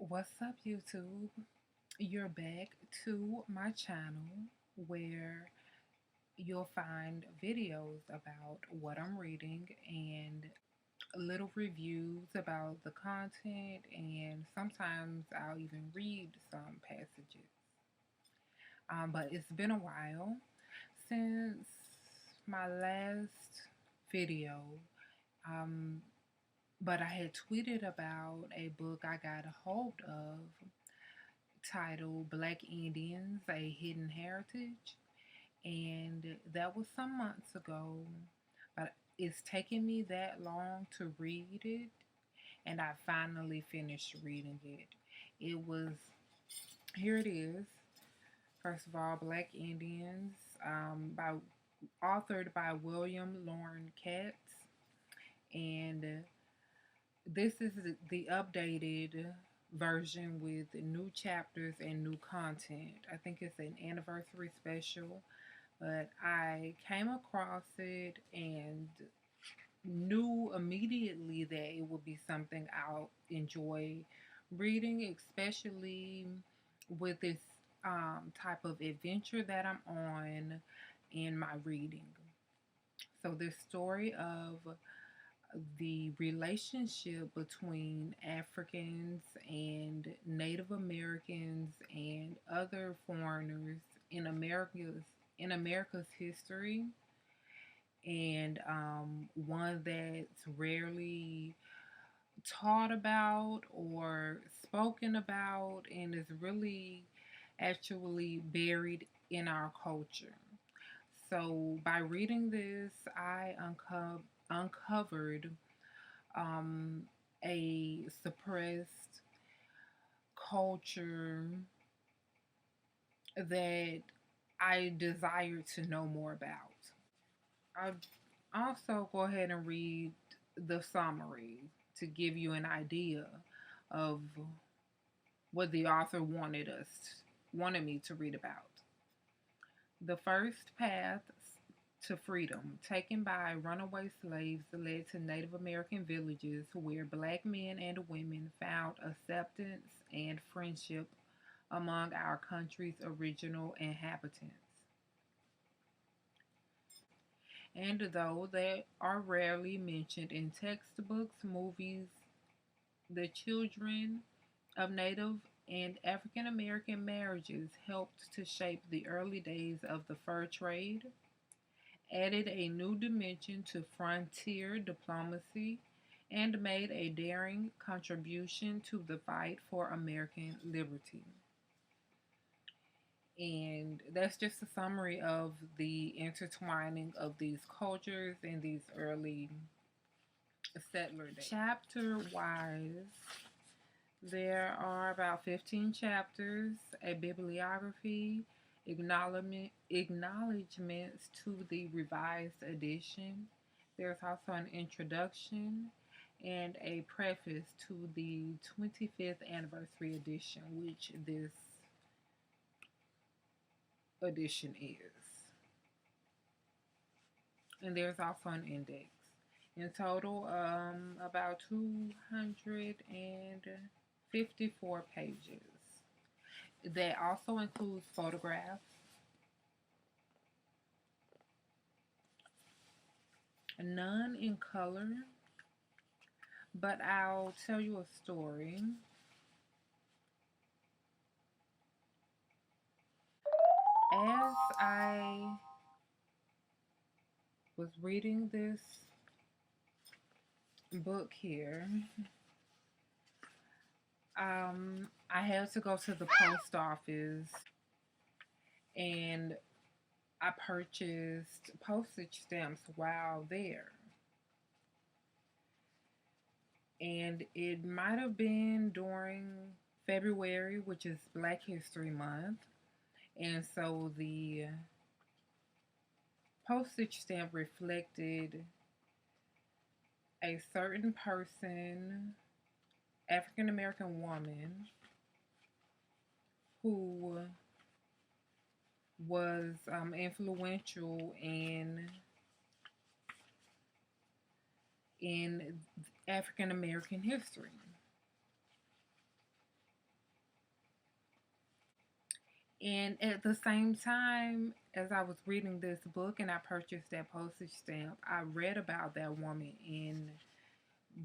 What's up, YouTube? You're back to my channel where you'll find videos about what I'm reading and little reviews about the content, and sometimes I'll even read some passages. But it's been a while since my last video, um, but I had tweeted about a book I got a hold of titled Black Indians, A Hidden Heritage. And that was some months ago, but it's taken me that long to read it, and I finally finished reading it. It was, here it is. First of all, Black Indians, by authored by William Loren Katz, and this is the updated version with new chapters and new content. I think it's an anniversary special, but I came across it and knew immediately that it would be something I'll enjoy reading, especially with this type of adventure that I'm on in my reading. So, this story of the relationship between Africans and Native Americans and other foreigners in America's history, and one that's rarely taught about or spoken about, and is really actually buried in our culture. So, by reading this, I uncovered um, a suppressed culture that I desired to know more about. I'll also go ahead and read the summary to give you an idea of what the author wanted me to read about. The first path to freedom taken by runaway slaves led to Native American villages where black men and women found acceptance and friendship among our country's original inhabitants. And though they are rarely mentioned in textbooks, movies, the children of Native and African American marriages helped to shape the early days of the fur trade, added a new dimension to frontier diplomacy, and made a daring contribution to the fight for American liberty. And that's just a summary of the intertwining of these cultures in these early settler days. Chapter wise, there are about 15 chapters, a bibliography, acknowledgments to the revised edition. There's also an introduction and a preface to the 25th anniversary edition, which this edition is. And there's also an index. In total, about 254 pages. That also includes photographs, none in color, but I'll tell you a story. As I was reading this book here, I had to go to the post office and I purchased postage stamps while there. And it might have been during February, which is Black History Month. And so the postage stamp reflected a certain person, African American woman, who was influential in African American history. And at the same time, as I was reading this book and I purchased that postage stamp, I read about that woman in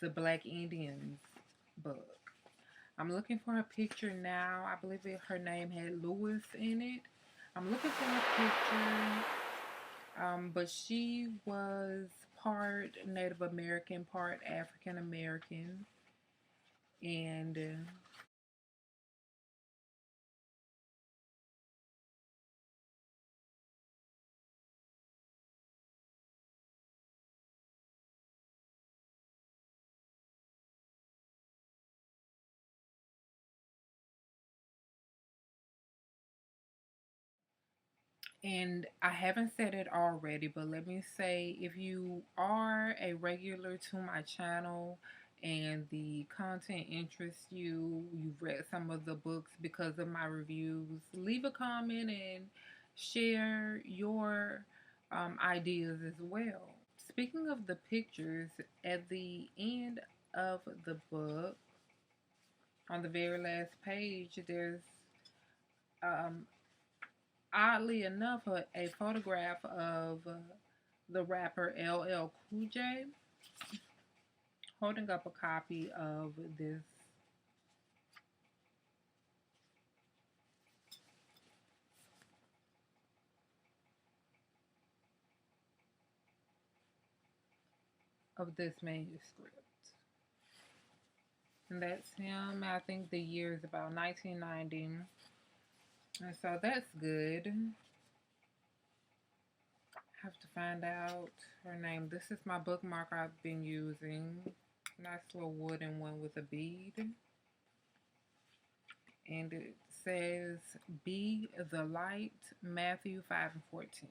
the Black Indians book. I'm looking for her picture now. I believe her name had Lewis in it. I'm looking for her picture. But she was part Native American, part African American, and I haven't said it already, but let me say, if you are a regular to my channel and the content interests you, you've read some of the books because of my reviews, leave a comment and share your ideas as well. Speaking of the pictures, at the end of the book, on the very last page, there's um, oddly enough a photograph of the rapper LL Cool J holding up a copy of this manuscript. And that's him. I think the year is about 1990. And so that's good. I have to find out her name. This is my bookmark I've been using. Nice little wooden one with a bead. And it says, "Be the light," Matthew 5:14.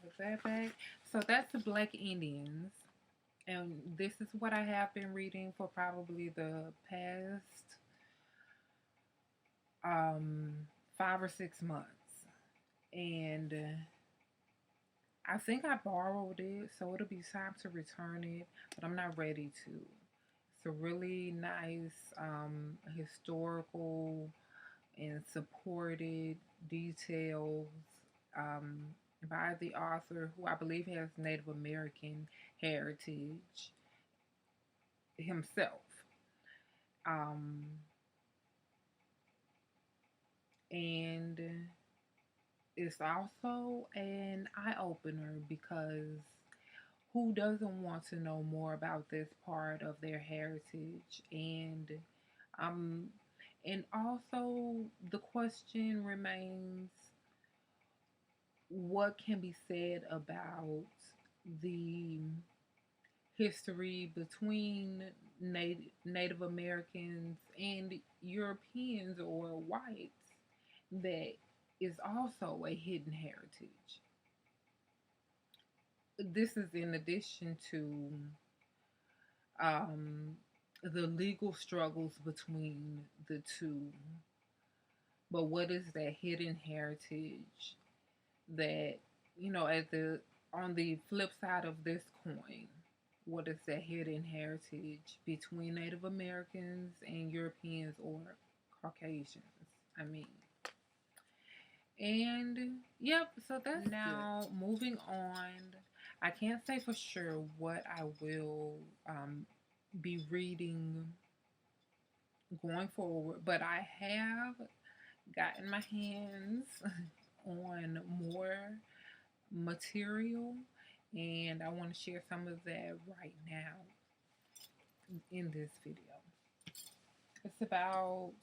Put that back. So that's the Black Indians. And this is what I have been reading for probably the past 5 or 6 months. And I think I borrowed it, so it'll be time to return it, but I'm not ready to. It's a really nice historical and supported details um, by the author, who I believe has Native American heritage himself. Um, and it's also an eye opener because who doesn't want to know more about this part of their heritage? Um, and also the question remains, what can be said about the history between Native Americans and Europeans or whites that is also a hidden heritage? This is in addition to um, the legal struggles between the two. But what is that hidden heritage that, at the on the flip side of this coin, what is that hidden heritage between Native Americans and Europeans or Caucasians? I mean, and yep, so that's now good. Moving on. I can't say for sure what I will be reading going forward, but I have gotten my hands on more material, and I want to share some of that right now in this video. It's about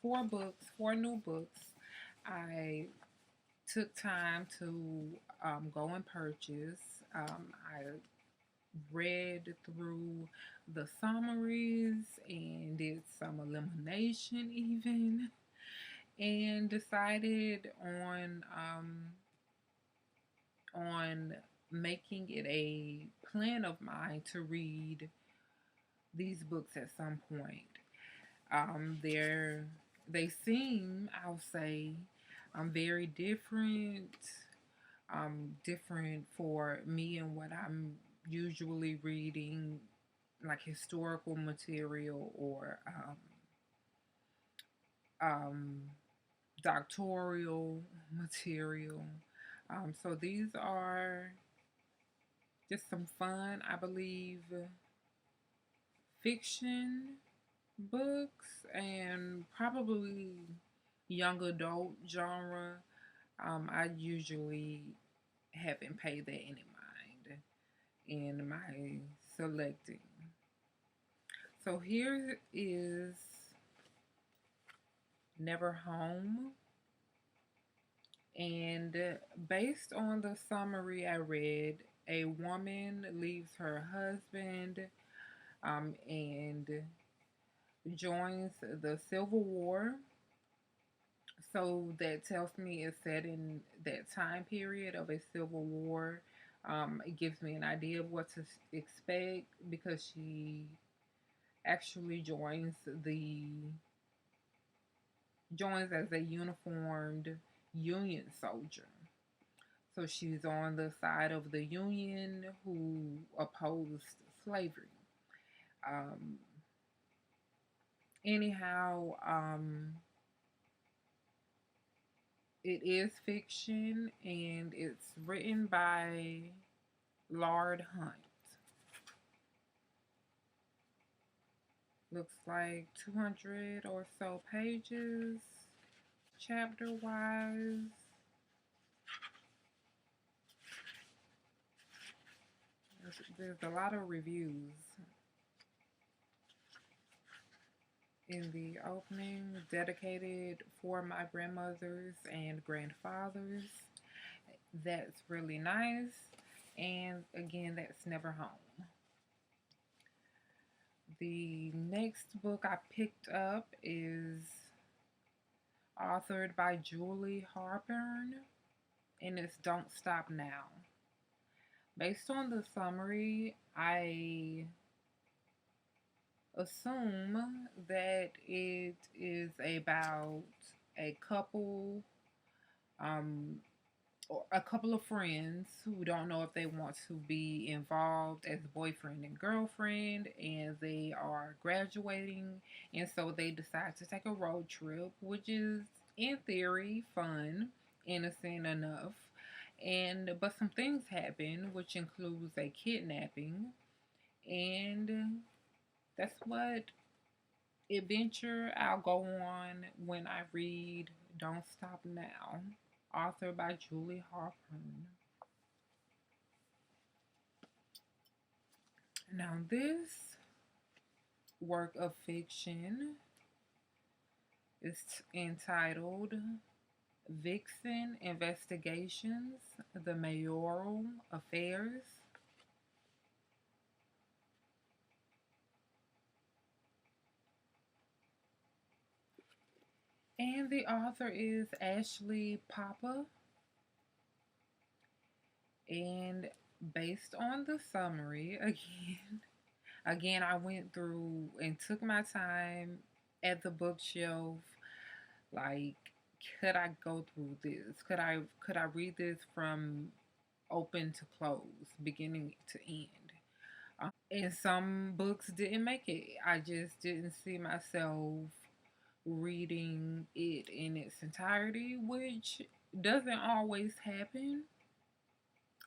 four new books. I took time to go and purchase. I read through the summaries and did some elimination even, and decided on making it a plan of mine to read these books at some point. They seem, I'll say, very different different for me and what I'm usually reading, like historical material or um, doctoral material. So these are just some fun, I believe, fiction books and probably young adult genre. I usually haven't paid that any mind in my selecting. So here is Never Home. And based on the summary I read, a woman leaves her husband and joins the Civil War. So that tells me it's set in that time period of a civil war. It gives me an idea of what to expect because she actually joins as a uniformed Union soldier. So she's on the side of the Union who opposed slavery. Um, anyhow, it is fiction and it's written by Lard Hunt. Looks like 200 or so pages, chapter wise. There's a lot of reviews. In the opening, dedicated for my grandmothers and grandfathers. That's really nice. And again, that's Never Home. The next book I picked up is authored by Julie Harpern, and it's Don't Stop Now. Based on the summary, I assume that it is about a couple, um, or a couple of friends who don't know if they want to be involved as boyfriend and girlfriend, and they are graduating, and so they decide to take a road trip, which is in theory fun, innocent enough. And but some things happen, which includes a kidnapping, and that's what adventure I'll go on when I read Don't Stop Now, authored by Julie Harpern. Now, this work of fiction is entitled Vixen Investigations, The Mayoral Affairs. And the author is Ashley Papa. And based on the summary, again, I went through and took my time at the bookshelf. Like, could I go through this? Could I read this from open to close, beginning to end? And some books didn't make it. I just didn't see myself reading it in its entirety, which doesn't always happen.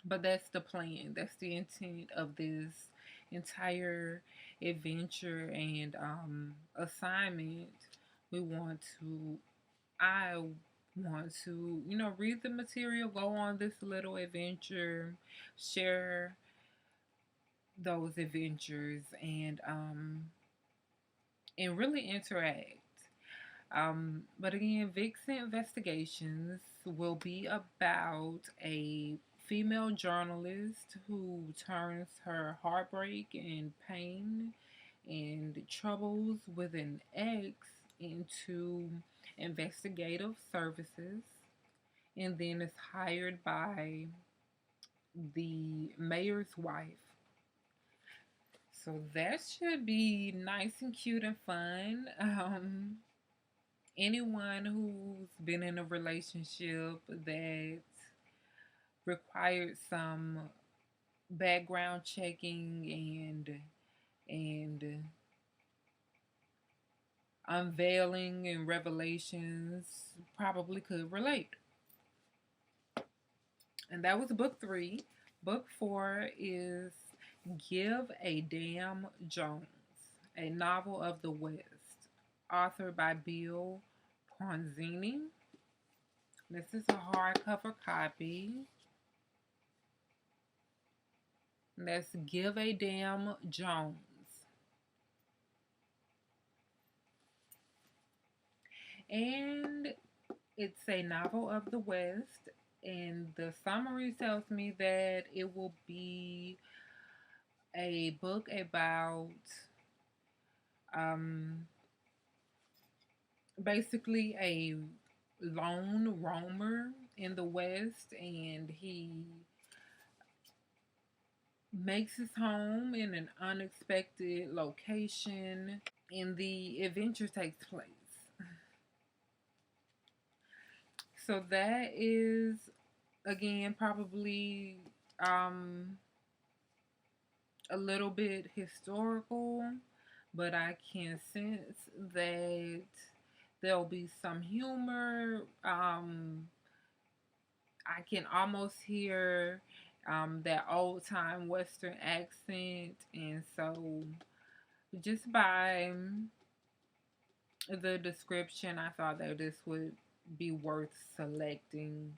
But that's the plan. That's the intent of this entire adventure and assignment. We want to, I want to, read the material, go on this little adventure, share those adventures, and really interact. But again, Vixen Investigations will be about a female journalist who turns her heartbreak and pain and troubles with an ex into investigative services and then is hired by the mayor's wife. So that should be nice and cute and fun. Anyone who's been in a relationship that required some background checking and unveiling and revelations, probably could relate. And that was book 3. Book 4 is Give a Damn Jones, a novel of the West, authored by Bill Ponzini. This is a hardcover copy. That's Give a Damn Jones. And it's a novel of the West. And the summary tells me that it will be a book about um, basically a lone roamer in the West, and he makes his home in an unexpected location, and the adventure takes place. So that is, again, probably a little bit historical, but I can sense that there'll be some humor. I can almost hear that old time Western accent, and so just by the description, I thought that this would be worth selecting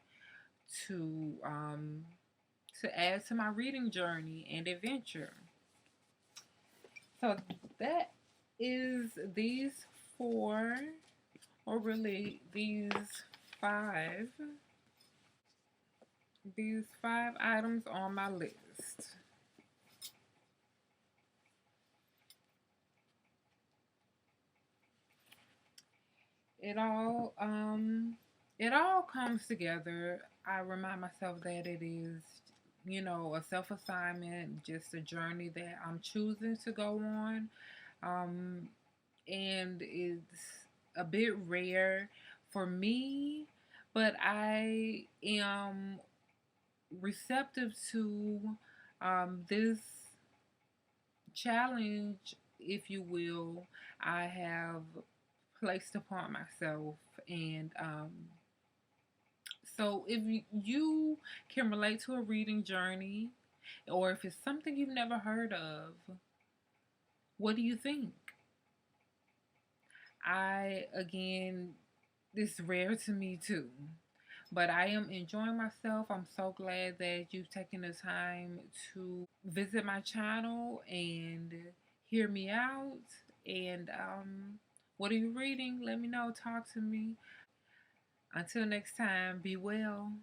to um, to add to my reading journey and adventure. So that is these 4, or really five, these 5 items on my list. It all it all comes together. I remind myself that it is, a self assignment, just a journey that I'm choosing to go on. Um, and it's a bit rare for me, but I am receptive to this challenge, if you will, I have placed upon myself. And so if you can relate to a reading journey, or if it's something you've never heard of, what do you think? Again, it's rare to me too. But I am enjoying myself. I'm so glad that you've taken the time to visit my channel and hear me out. And what are you reading? Let me know. Talk to me. Until next time, be well.